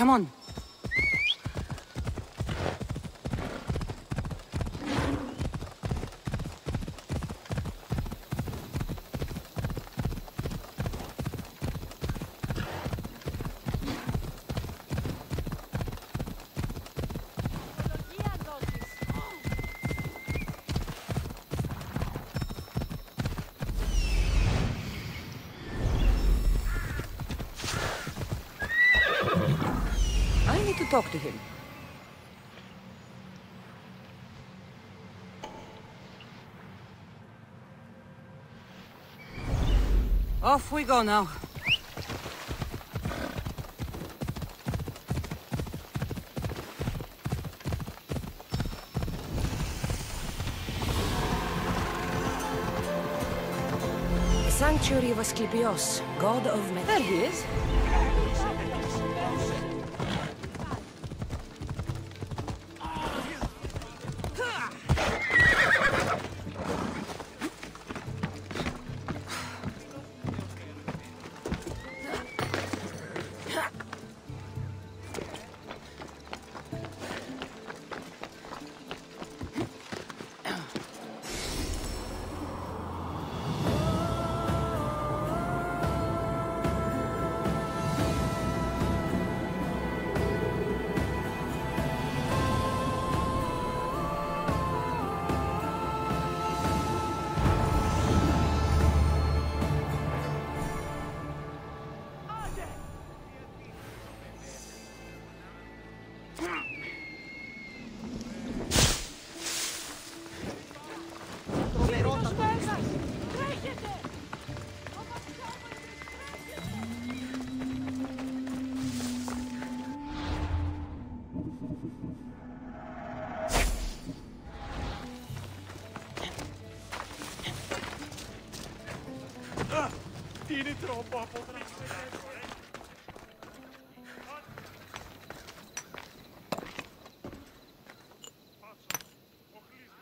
Come on. Talk to him. Off we go now. The Sanctuary of Asclepios, god of myth. There he is.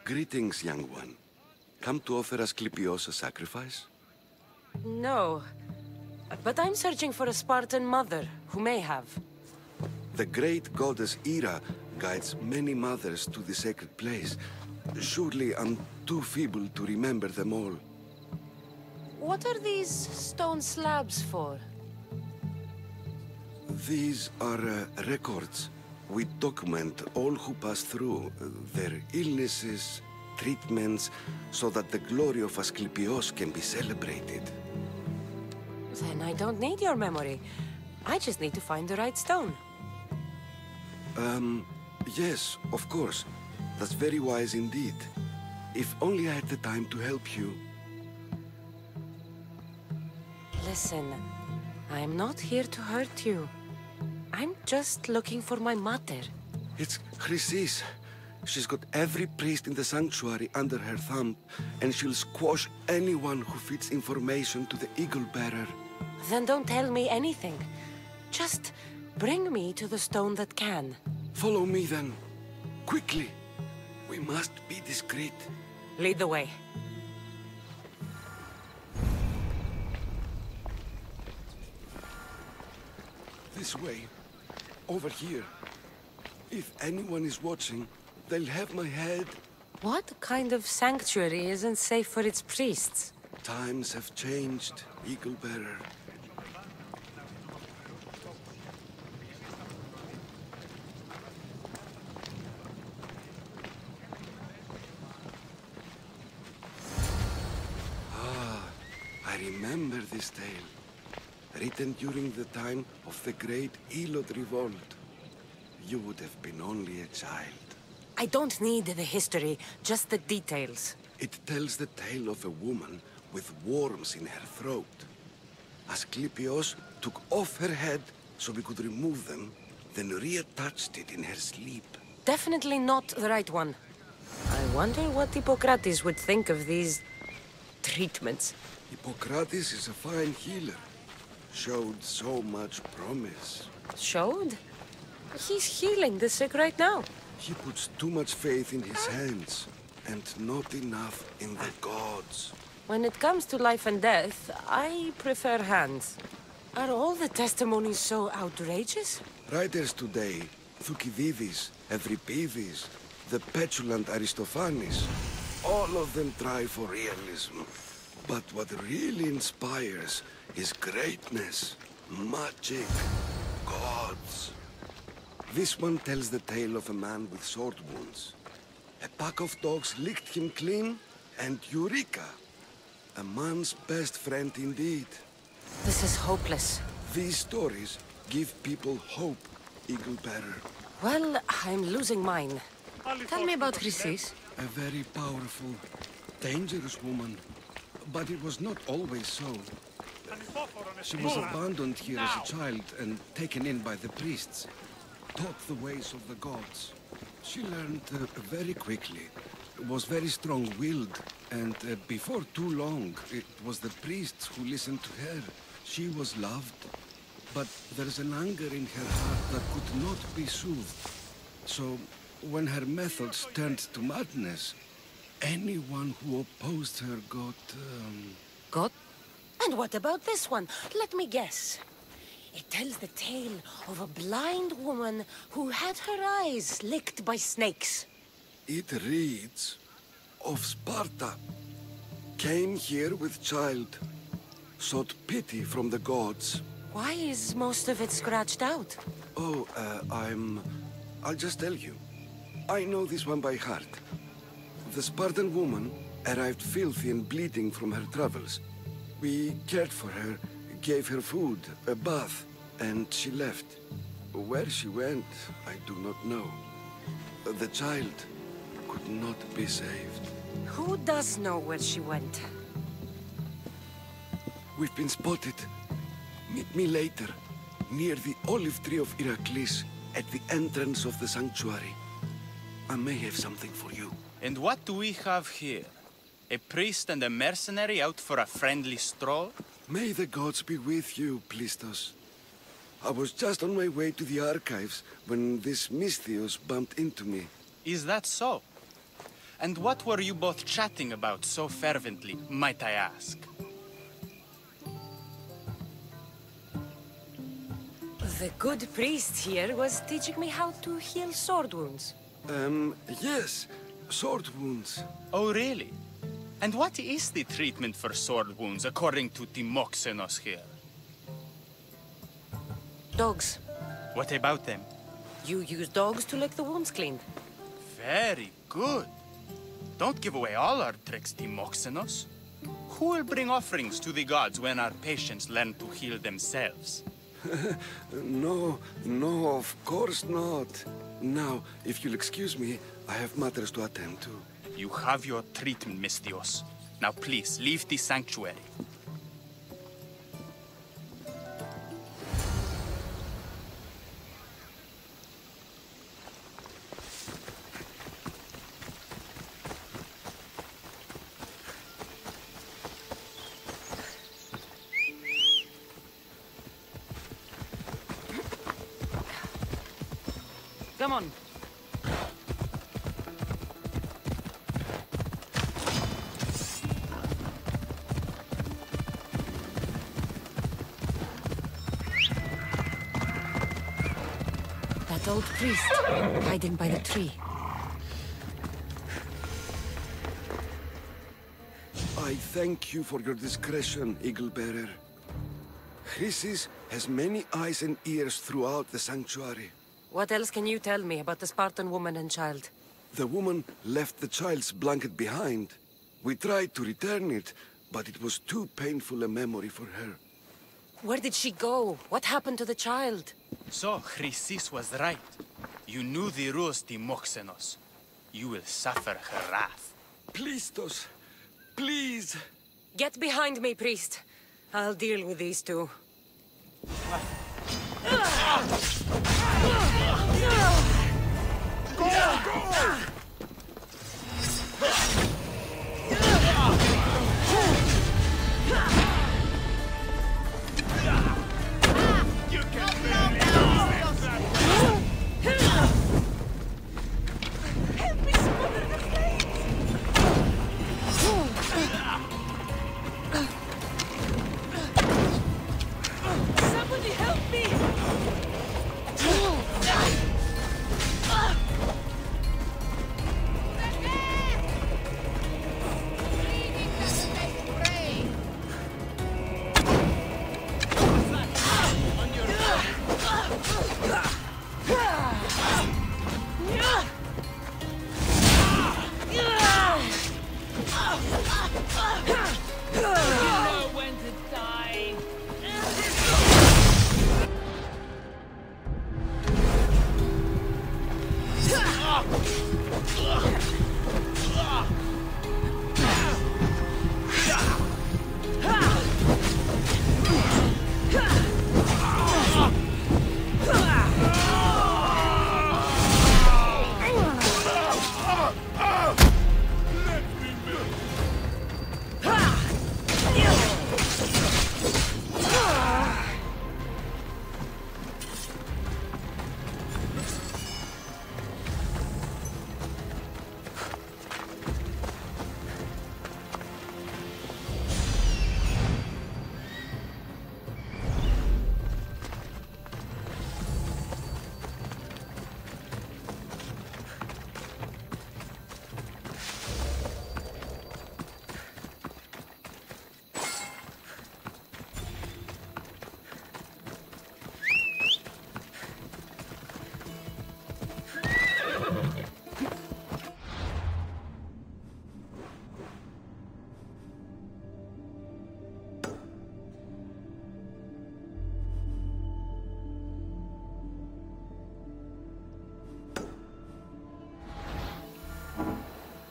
Greetings, young one. Come to offer Asclepios a sacrifice? No. But I'm searching for a Spartan mother who may have. The great goddess Ira guides many mothers to the sacred place. Surely I'm too feeble to remember them all. What are these stone slabs for? These are records. We document all who pass through, their illnesses, treatments, so that the glory of Asclepios can be celebrated. Then I don't need your memory. I just need to find the right stone. Yes, of course. That's very wise indeed. If only I had the time to help you. Listen, I'm not here to hurt you. I'm just looking for my mother. It's CHRYSIS. She's got every priest in the sanctuary under her thumb, and she'll squash anyone who feeds information to the Eagle Bearer. Then don't tell me anything. Just bring me to the stone that can. Follow me then. Quickly. We must be discreet. Lead the way. This way. Over here. If anyone is watching, they'll have my head. What kind of sanctuary isn't safe for its priests? Times have changed, Eagle Bearer. I remember this tale. Written during the time of the Great Elod Revolt. You would have been only a child. I don't need the history, just the details. It tells the tale of a woman with worms in her throat. Asclepios took off her head so we could remove them, then reattached it in her sleep. Definitely not the right one. I wonder what Hippocrates would think of these treatments. Hippocrates is a fine healer. Showed so much promise. Showed? He's healing the sick right now. He puts too much faith in his hands, and not enough in the gods. When it comes to life and death, I prefer hands. Are all the testimonies so outrageous? Writers today, Thucydides, Euripides, the petulant Aristophanes, all of them try for realism. But what really inspires is greatness, magic, gods. This one tells the tale of a man with sword wounds. A pack of dogs licked him clean, and Eureka! A man's best friend indeed. This is hopeless. These stories give people hope, Eagle Bearer. Well, I'm losing mine. Tell me about CHRYSIS. A very powerful, dangerous woman. But it was not always so. She was abandoned here as a child and taken in by the priests. Taught the ways of the gods. She learned very quickly. Was very strong-willed. And before too long, it was the priests who listened to her. She was loved. But there's an anger in her heart that could not be soothed. So, when her methods turned to madness, anyone who opposed her got... God? And what about this one? Let me guess. It tells the tale of a blind woman who had her eyes licked by snakes. It reads of Sparta. Came here with child. Sought pity from the gods. Why is most of it scratched out? Oh, I'll just tell you. I know this one by heart. The Spartan woman arrived filthy and bleeding from her travels. We cared for her, gave her food, a bath, and she left. Where she went, I do not know. The child could not be saved. Who does know where she went? We've been spotted. Meet me later, near the olive tree of Heracles, at the entrance of the sanctuary. I may have something for you. And what do we have here? A priest and a mercenary out for a friendly stroll? May the gods be with you, Plistos. I was just on my way to the archives when this Misthios bumped into me. Is that so? And what were you both chatting about so fervently, might I ask? The good priest here was teaching me how to heal sword wounds. Yes. Sword wounds. Oh, really? And what is the treatment for sword wounds, according to Timoxenos here? Dogs. What about them? You use dogs to lick the wounds clean. Very good. Don't give away all our tricks, Timoxenos. Who will bring offerings to the gods when our patients learn to heal themselves? No, of course not. Now, if you'll excuse me, I have matters to attend to. You have your treatment, Misthios. Now please, leave the sanctuary. Come on. That old priest, hiding by the tree. I thank you for your discretion, Eagle Bearer. CHRYSIS has many eyes and ears throughout the sanctuary. What else can you tell me about the Spartan woman and child? The woman left the child's blanket behind. We tried to return it, but it was too painful a memory for her. Where did she go? What happened to the child? So, CHRYSIS was right. You knew the rules, Timoxenos. You will suffer her wrath. Plistos, please! Get behind me, priest. I'll deal with these two.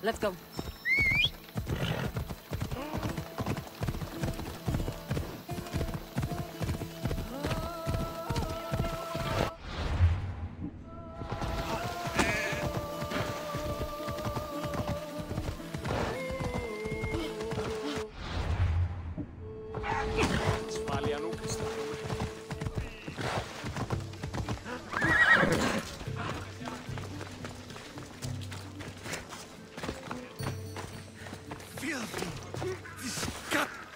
Let's go.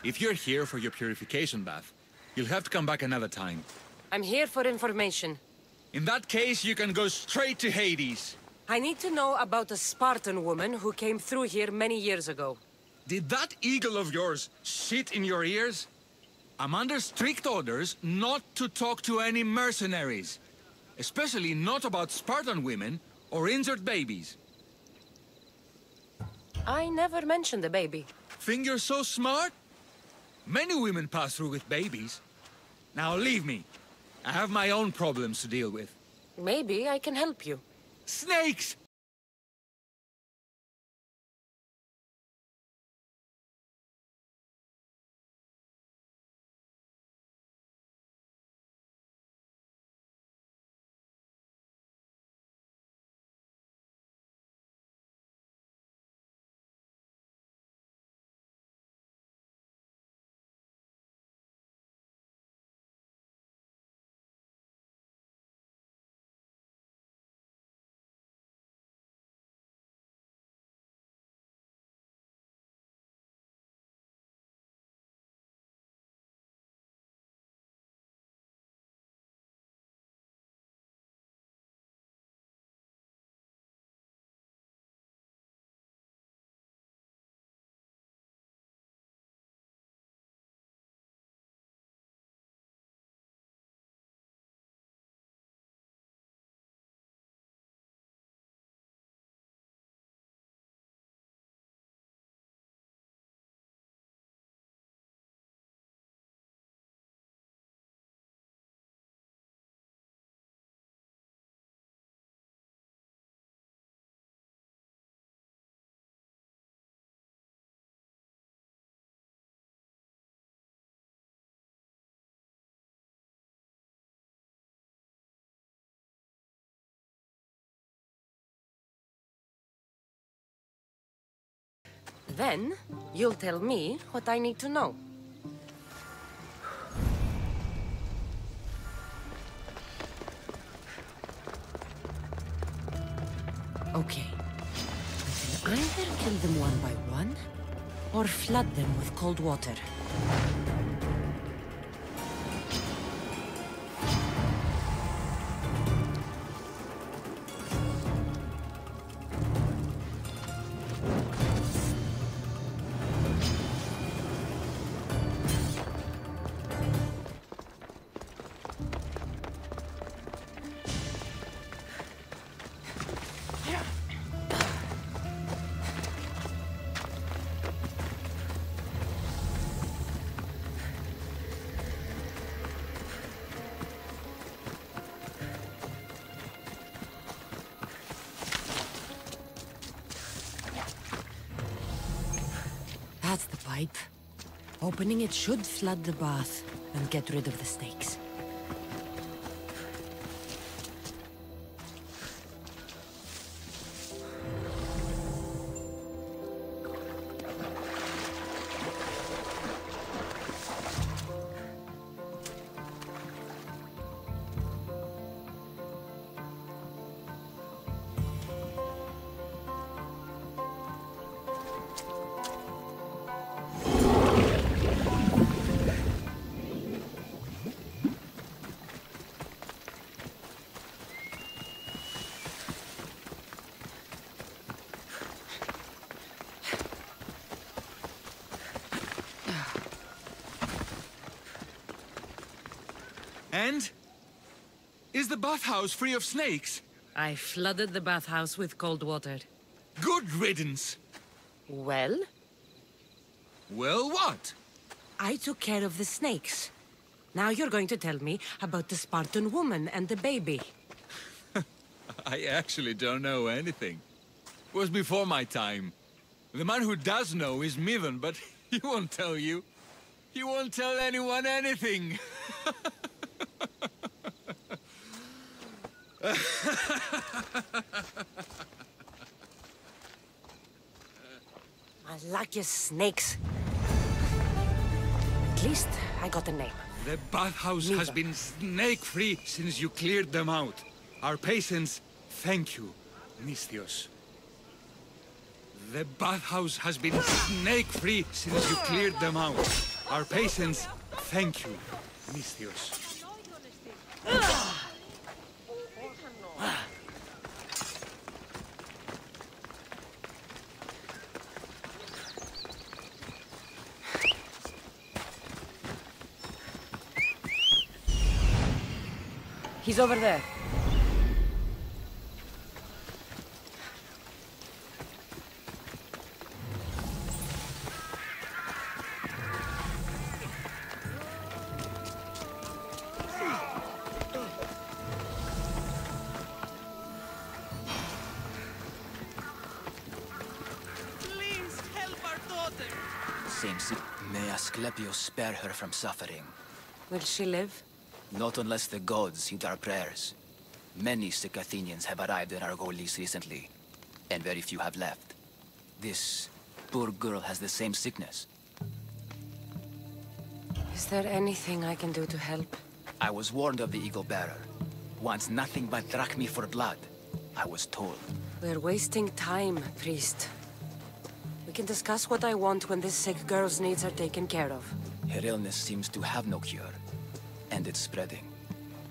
If you're here for your purification bath, you'll have to come back another time. I'm here for information. In that case, you can go straight to Hades. I need to know about a Spartan woman who came through here many years ago. Did that eagle of yours shit in your ears? I'm under strict orders not to talk to any mercenaries. Especially not about Spartan women or injured babies. I never mentioned a baby. Think you're so smart? Many women pass through with babies. Now leave me. I have my own problems to deal with. Maybe I can help you. Snakes! Then, you'll tell me what I need to know. Okay. I can either kill them one by one, or flood them with cold water. That's the pipe. Opening it should flood the bath and get rid of the snakes. And? Is the bathhouse free of snakes? I flooded the bathhouse with cold water. Good riddance. Well? Well, what? I took care of the snakes. Now you're going to tell me about the Spartan woman and the baby. I actually don't know anything. was before my time. The man who does know is Mivan, but he won't tell you. He won't tell anyone anything. I like your snakes. At least I got a name. The bathhouse has been snake-free since you cleared them out. Our patients thank you, Misthios. The bathhouse has been snake-free since you cleared them out. Our patients thank you, Misthios. He's over there. Please help our daughter. May Asclepius spare her from suffering. Will she live? Not unless the gods heed our prayers. Many sick Athenians have arrived in Argolis recently, and very few have left. This poor girl has the same sickness. Is there anything I can do to help? I was warned of the Eagle Bearer. Wants nothing but drachmi for blood, I was told. We're wasting time, priest. We can discuss what I want when this sick girl's needs are taken care of. Her illness seems to have no cure, and it's spreading.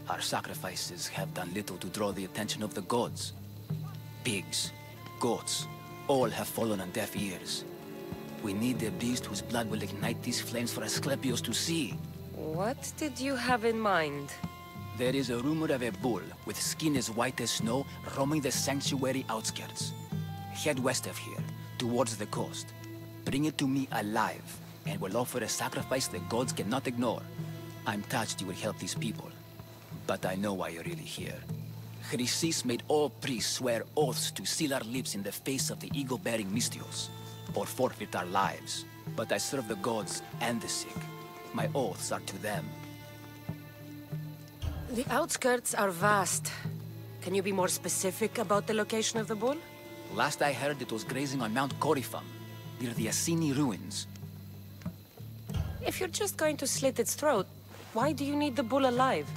Our sacrifices have done little to draw the attention of the gods. Pigs, goats, all have fallen on deaf ears. We need a beast whose blood will ignite these flames for Asclepius to see. What did you have in mind? There is a rumor of a bull with skin as white as snow roaming the sanctuary outskirts. Head west of here, towards the coast. Bring it to me alive, and we'll offer a sacrifice the gods cannot ignore. I'm touched you will help these people, but I know why you're really here. CHRYSIS made all priests swear oaths to seal our lips in the face of the eagle-bearing Misthios, or forfeit our lives. But I serve the gods and the sick. My oaths are to them. The outskirts are vast. Can you be more specific about the location of the bull? Last I heard, it was grazing on Mount Coryphon, near the Assini ruins. If you're just going to slit its throat, why do you need the bull alive?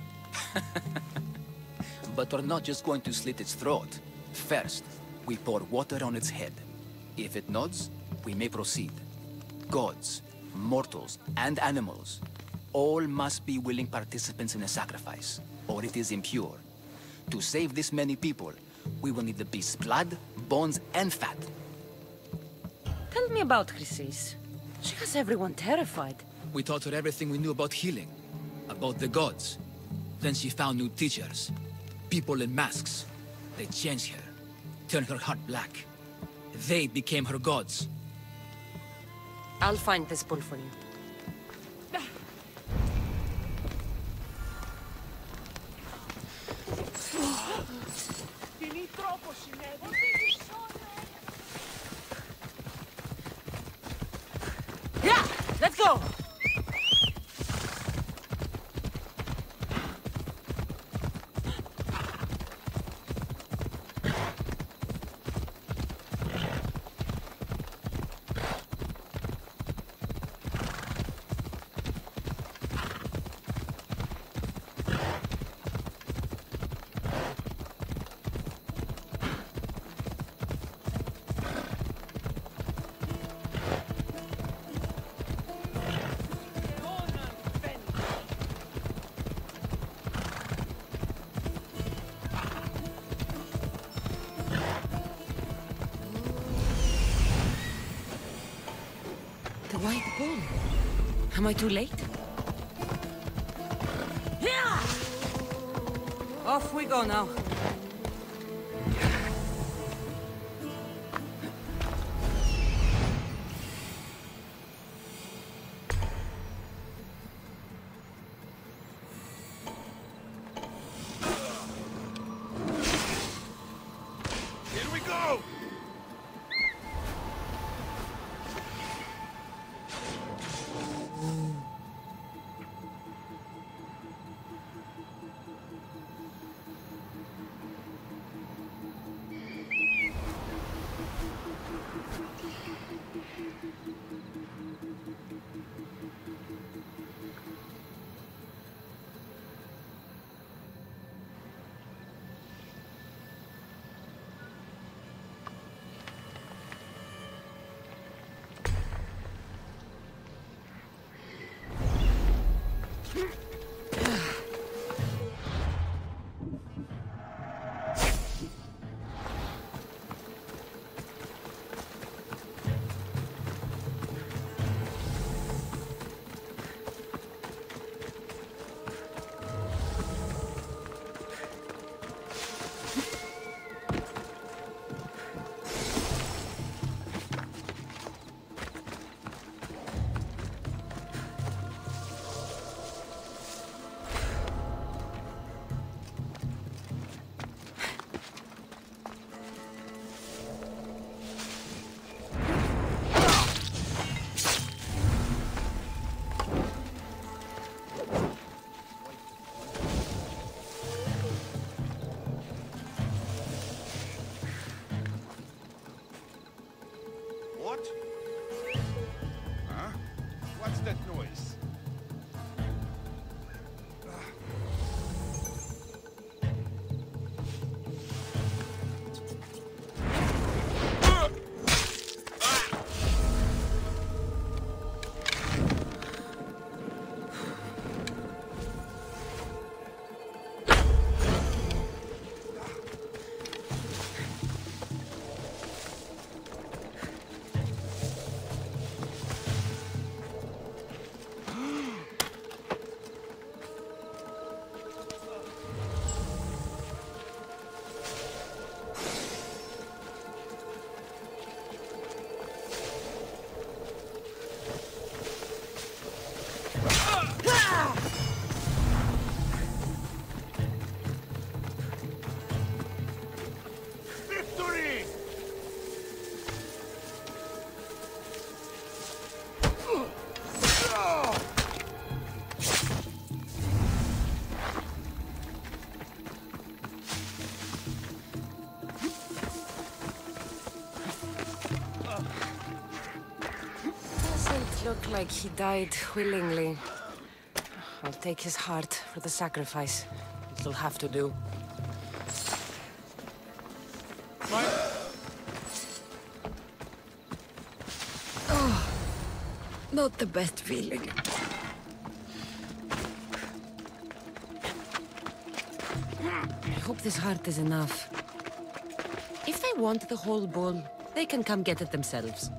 But we're not just going to slit its throat. First, we pour water on its head. If it nods, we may proceed. Gods, mortals, and animals, all must be willing participants in a sacrifice, or it is impure. To save this many people, we will need the beast's blood, bones, and fat. Tell me about CHRYSIS. She has everyone terrified. We taught her everything we knew about healing, about the gods. Then she found new teachers, people in masks. They changed her, turned her heart black. They became her gods. I'll find this bull for you. Yeah, let's go. The white bull. Am I too late? Yeah! Off we go now. Here we go! What? Huh? What's that noise? Look like he died willingly. I'll take his heart for the sacrifice. It'll have to do. Oh, not the best feeling. I hope this heart is enough. If they want the whole bull, they can come get it themselves.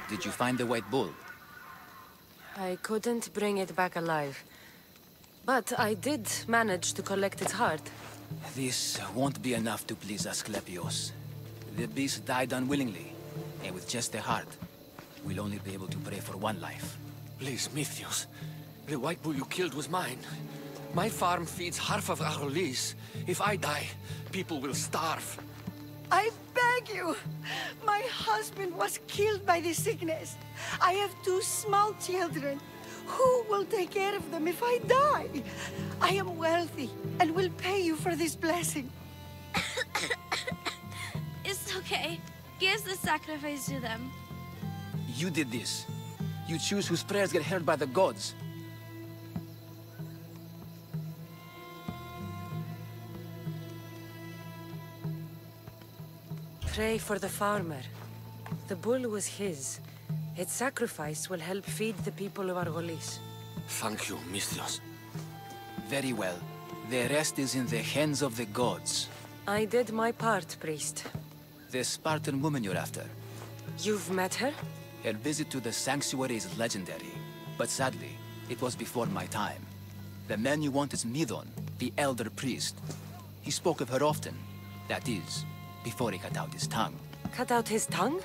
Did you find the white bull? I couldn't bring it back alive. But I did manage to collect its heart. This won't be enough to please Asclepios. The beast died unwillingly, and with just the heart, we'll only be able to pray for one life. Please, Mythios. The white bull you killed was mine. My farm feeds half of Arolis. If I die, people will starve. I beg you! My husband was killed by the sickness. I have 2 small children. Who will take care of them if I die? I am wealthy and will pay you for this blessing. It's okay. Give the sacrifice to them. You did this. You choose whose prayers get heard by the gods. Pray for the farmer. The bull was his. Its sacrifice will help feed the people of Argolis. Thank you, Mythios. Very well. The rest is in the hands of the gods. I did my part, priest. The Spartan woman you're after. You've met her? Her visit to the sanctuary is legendary, but sadly, it was before my time. The man you want is Midon, the elder priest. He spoke of her often. That is, before he cut out his tongue. Cut out his tongue?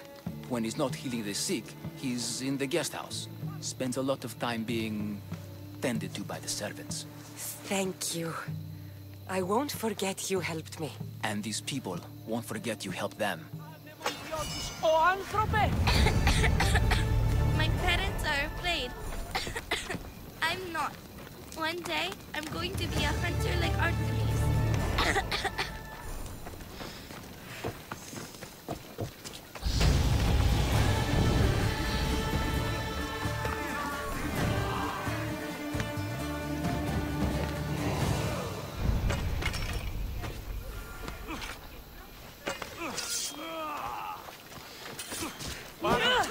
When he's not healing the sick, he's in the guest house. Spends a lot of time being tended to by the servants. Thank you. I won't forget you helped me. And these people won't forget you helped them. My parents are afraid. I'm not. One day, I'm going to be a hunter like Artemis.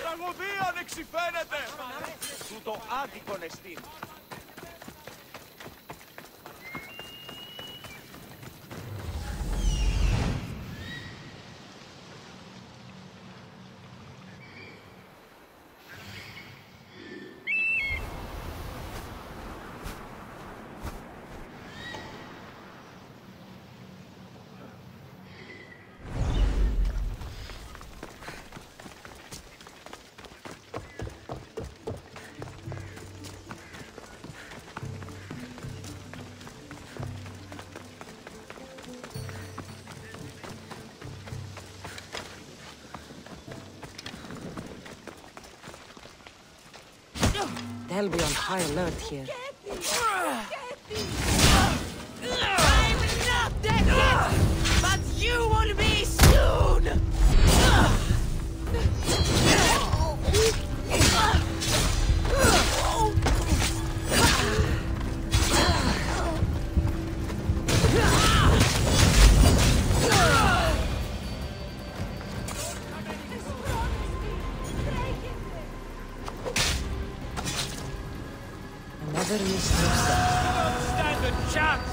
Τραγωδία ανεξιφαίνεται! Τούτο άδικον εστίν. They'll be on high alert here. I'm not dead yet, but you will be soon! Another misstep. Don't stand a chance!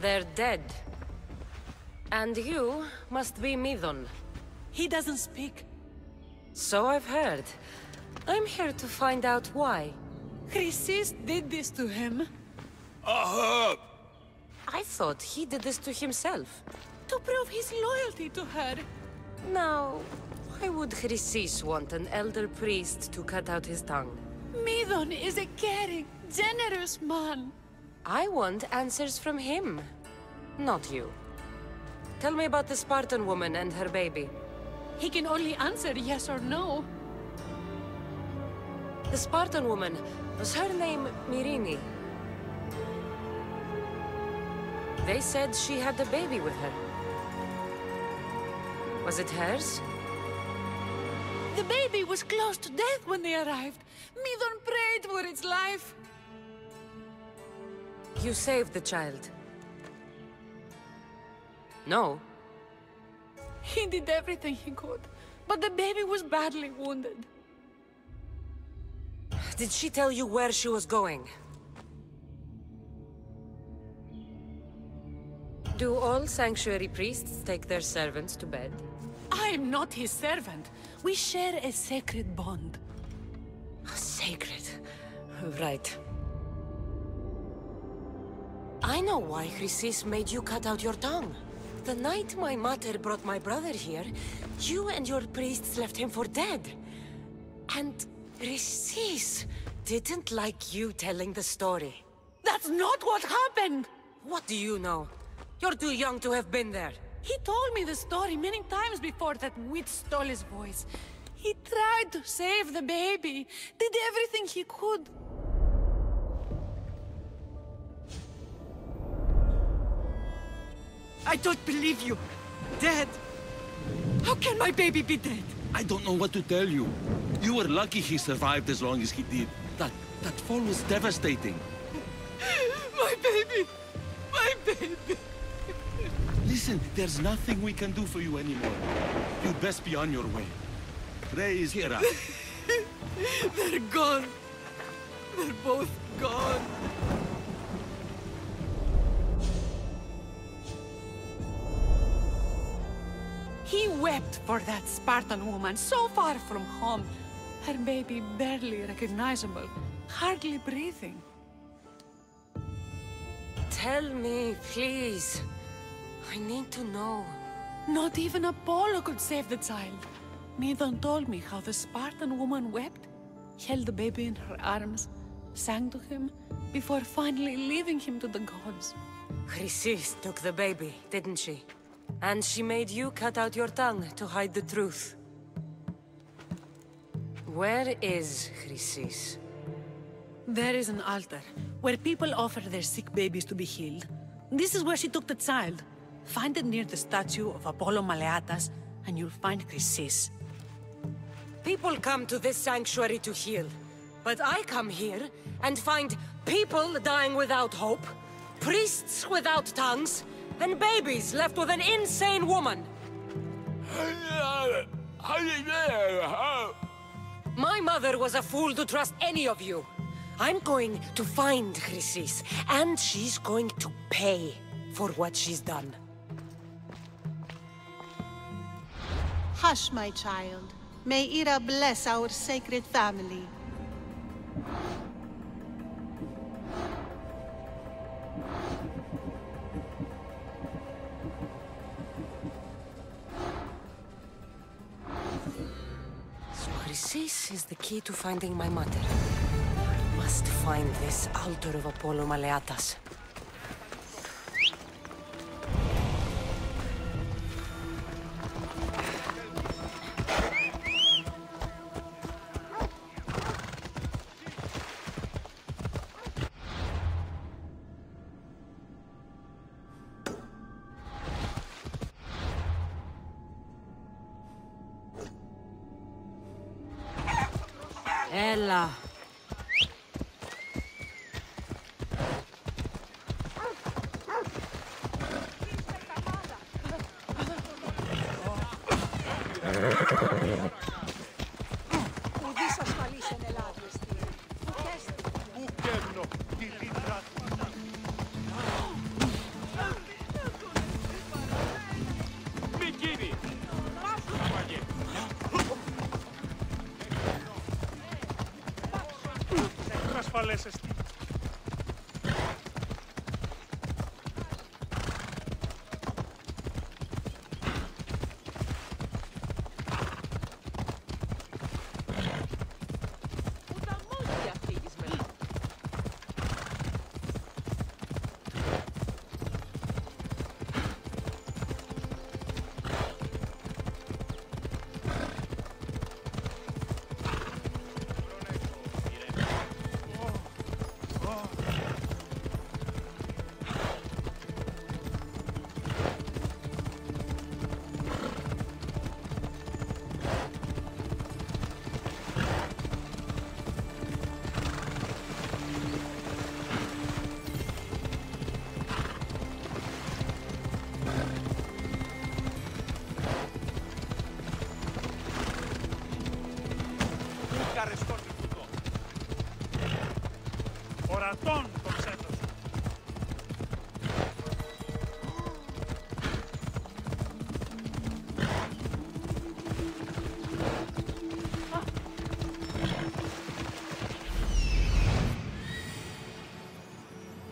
They're dead. And you must be Midon. He doesn't speak. So I've heard. I'm here to find out why. CHRYSIS did this to him. I thought he did this to himself. To prove his loyalty to her. Now, why would CHRYSIS want an elder priest to cut out his tongue? Midon is a caring, generous man. I want answers from him, not you. Tell me about the Spartan woman and her baby. He can only answer yes or no. The Spartan woman, was her name Myrine? They said she had a baby with her. Was it hers? The baby was close to death when they arrived. Midon prayed for its life. You saved the child. No. He did everything he could, but the baby was badly wounded. Did she tell you where she was going? Do all sanctuary priests take their servants to bed? I am not his servant. We share a sacred bond. Sacred. Right. I know why CHRYSIS made you cut out your tongue. The night my mother brought my brother here, you and your priests left him for dead. And CHRYSIS didn't like you telling the story. That's not what happened! What do you know? You're too young to have been there. He told me the story many times before that witch stole his voice. He tried to save the baby, did everything he could. I don't believe you. Dead. How can my baby be dead? I don't know what to tell you. You were lucky he survived as long as he did. That fall was devastating. My baby! My baby! Listen, there's nothing we can do for you anymore. You'd best be on your way. Ray is here. They're gone. They're both gone. He wept for that Spartan woman, so far from home. Her baby barely recognizable, hardly breathing. Tell me, please. I need to know. Not even Apollo could save the child. Midon told me how the Spartan woman wept, held the baby in her arms, sang to him, before finally leaving him to the gods. CHRYSIS took the baby, didn't she? And she made you cut out your tongue to hide the truth. Where is CHRYSIS? There is an altar, where people offer their sick babies to be healed. This is where she took the child. Find it near the statue of Apollo Maleatas, and you'll find CHRYSIS. People come to this sanctuary to heal. But I come here and find people dying without hope, priests without tongues, and babies left with an insane woman. My mother was a fool to trust any of you. I'm going to find CHRYSIS, and she's going to pay for what she's done. Hush, my child. May Ira bless our sacred family. So CHRYSIS is the key to finding my mother. I must find this altar of Apollo Maleatas. Ella. κεφαλές εστί. Ορατών το ξέτος.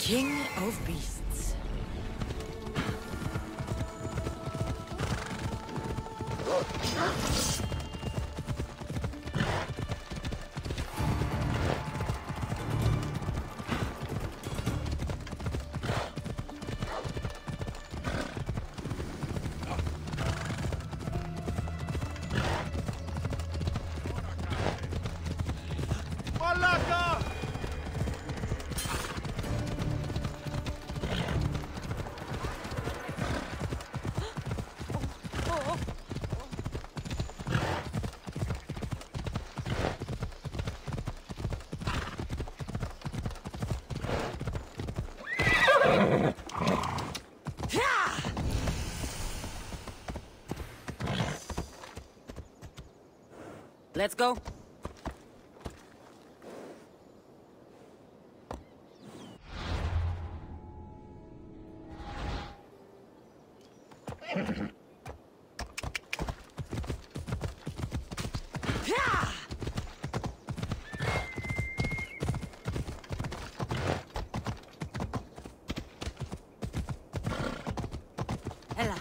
King of Beasts. Let's go. Έλα.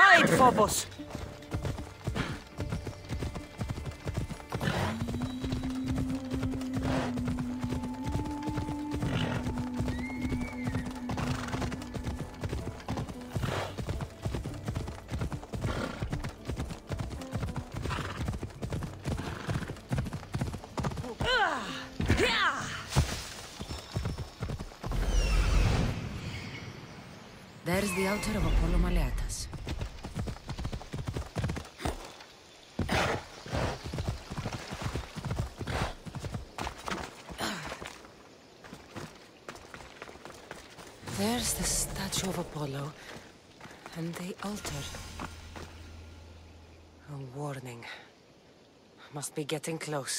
Right, Phobos! There's the altar of Apollo Maleatas. There's the statue of Apollo, and the altar. A warning. Must be getting close.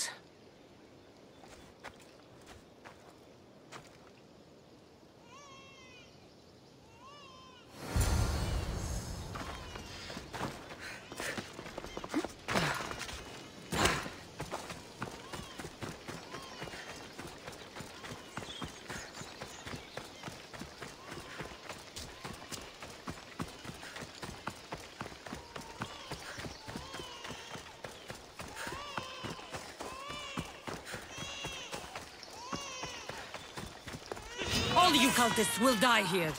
All you cultists will die here.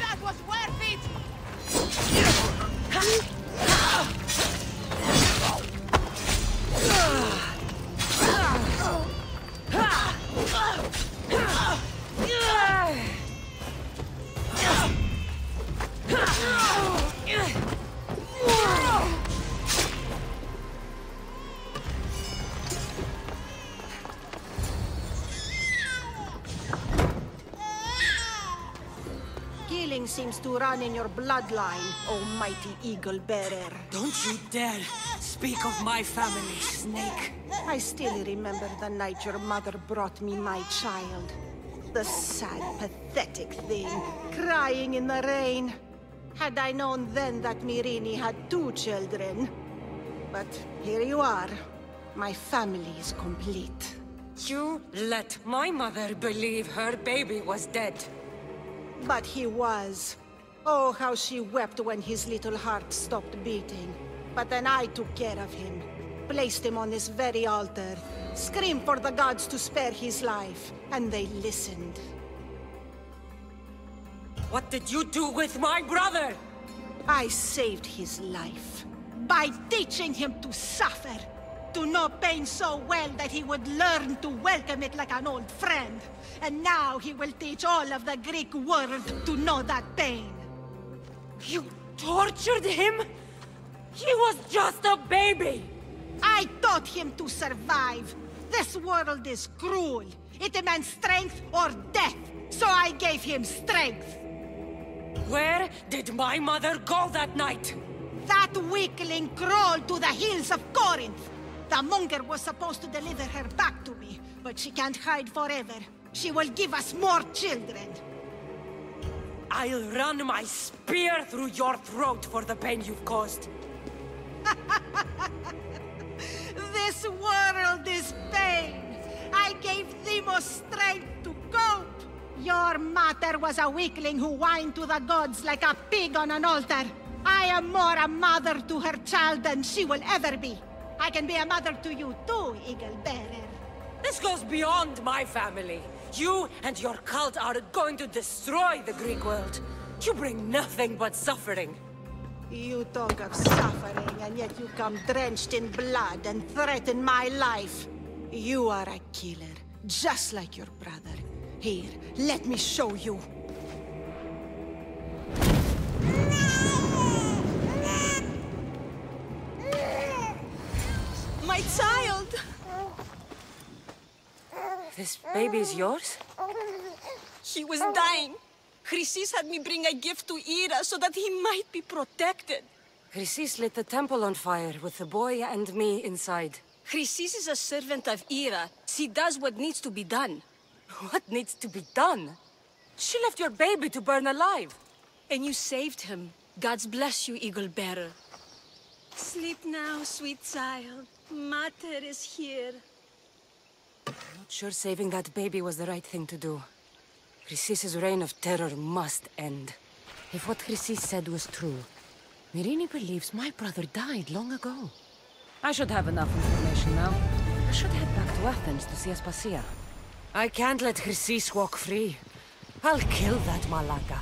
That was worth it! Killing seems to run in your bloodline, oh mighty eagle bearer. Don't you dare speak of my family, Snake. I still remember the night your mother brought me my child. The sad, pathetic thing, crying in the rain. Had I known then that Myrini had 2 children. But here you are. My family is complete. You let my mother believe her baby was dead. But he was. Oh, how she wept when his little heart stopped beating. But then I took care of him. Placed him on this very altar. Screamed for the gods to spare his life. And they listened. What did you do with my brother? I saved his life. By teaching him to suffer. To know pain so well that he would learn to welcome it like an old friend. And now he will teach all of the Greek world to know that pain. You tortured him? He was just a baby! I taught him to survive. This world is cruel. It demands strength or death. So I gave him strength. Where did my mother go that night? That weakling crawled to the hills of Corinth. The monger was supposed to deliver her back to me, but she can't hide forever. She will give us more children. I'll run my spear through your throat for the pain you've caused. This world is pain. I gave Themos strength to cope. Your mother was a weakling who whined to the gods like a pig on an altar. I am more a mother to her child than she will ever be. I can be a mother to you too, Eagle Bearer. This goes beyond my family. You and your cult are going to destroy the Greek world. You bring nothing but suffering. You talk of suffering, and yet you come drenched in blood and threaten my life. You are a killer, just like your brother. Here, let me show you. My child! This baby's yours? He was dying. CHRYSIS had me bring a gift to Ira so that he might be protected. CHRYSIS lit the temple on fire with the boy and me inside. CHRYSIS is a servant of Ira. She does what needs to be done. What needs to be done? She left your baby to burn alive. And you saved him. Gods bless you, Eagle Bearer. Sleep now, sweet child. Mater is here. I'm not sure saving that baby was the right thing to do. CHRYSIS' reign of terror must end. If what CHRYSIS said was true, Myrini believes my brother died long ago. I should have enough information now. I should head back to Athens to see Aspasia. I can't let CHRYSIS walk free. I'll kill that Malaka.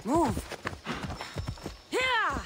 Move! Yeah!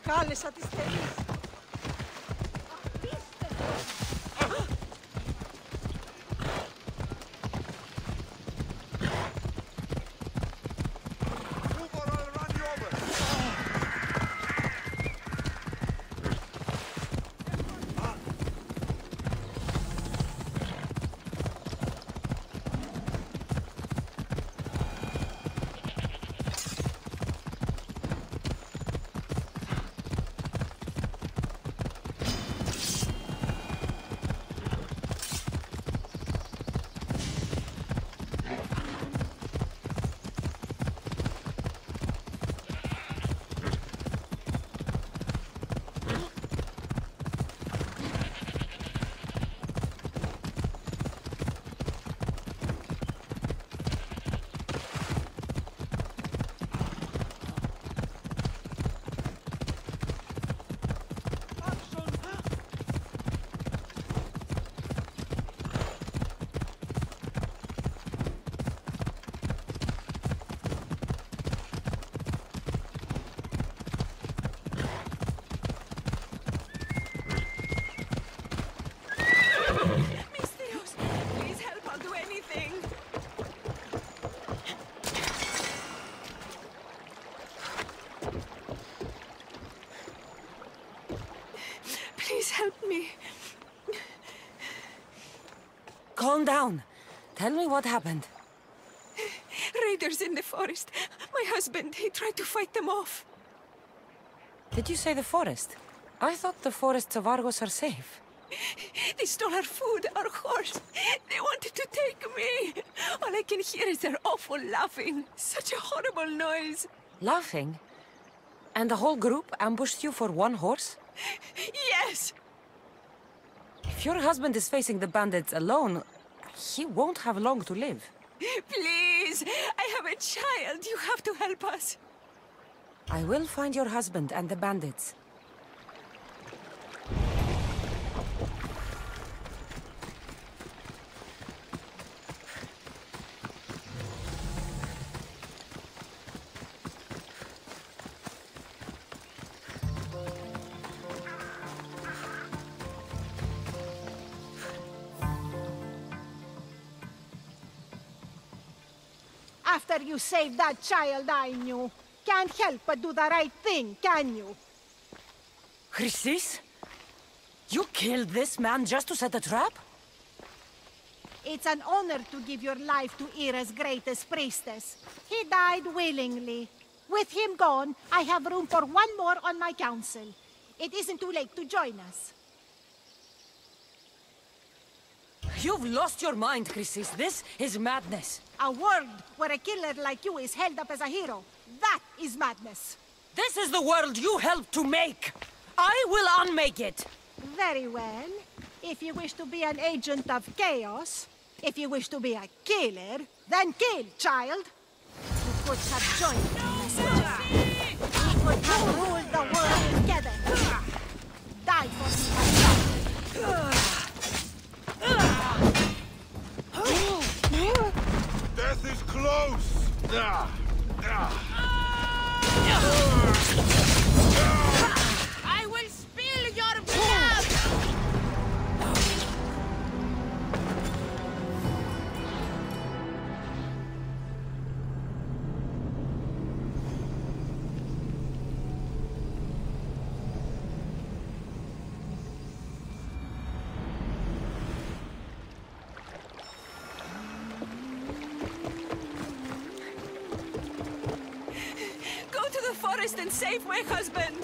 προκάλεσα τις θερίες. Calm down. Tell me what happened. Raiders in the forest. My husband, he tried to fight them off. Did you say the forest? I thought the forests of Argos are safe. They stole our food, our horse. They wanted to take me. All I can hear is their awful laughing. Such a horrible noise. Laughing? And the whole group ambushed you for one horse? Yes! If your husband is facing the bandits alone, he won't have long to live. Please! I have a child. You have to help us. I will find your husband and the bandits. After you saved that child I knew, can't help but do the right thing, can you? CHRYSIS? You killed this man just to set a trap? It's an honor to give your life to Era's greatest priestess. He died willingly. With him gone, I have room for one more on my council. It isn't too late to join us. You've lost your mind, CHRYSIS. This is madness. A world where a killer like you is held up as a hero. That is madness. This is the world you helped to make. I will unmake it. Very well. If you wish to be an agent of chaos, if you wish to be a killer, then kill, child. You could have joined the messenger. We could have ruled the world together. Die for me. Death is close! I will spill your blood! And save my husband!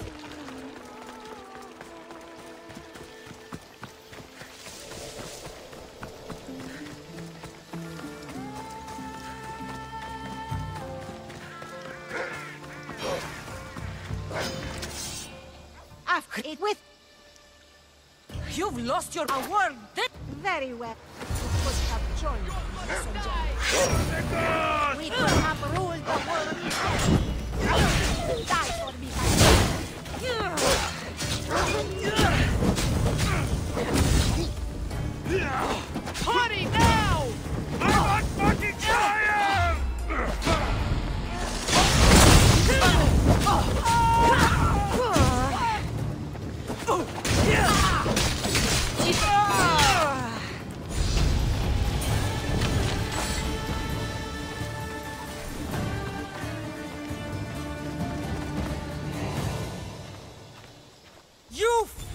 After it with... You've lost your... A word! Very well. We could have joined the messenger. We could have ruled the world together. Die for me, Party now! I want fucking fire! You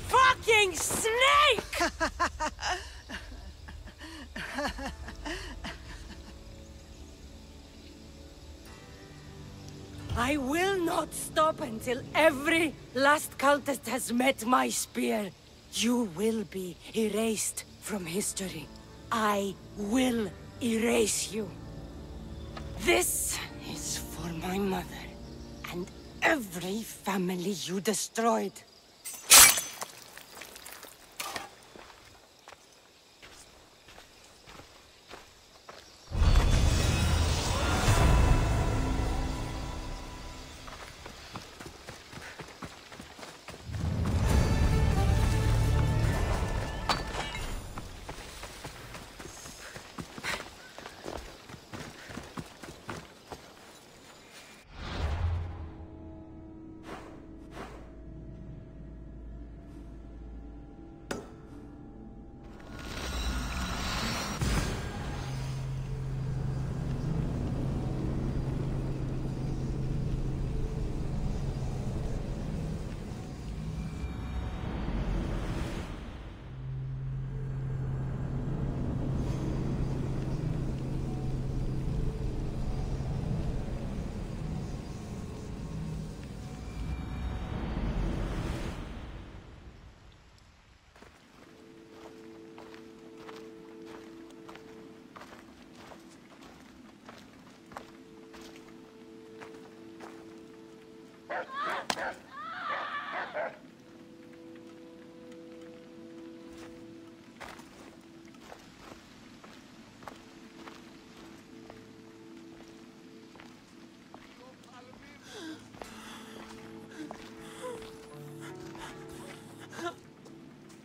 fucking snake! I will not stop until every last cultist has met my spear. You will be erased from history. I will erase you. This is for my mother and every family you destroyed.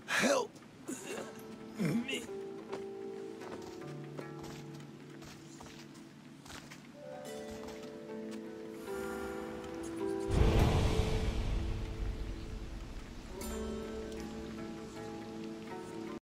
Help!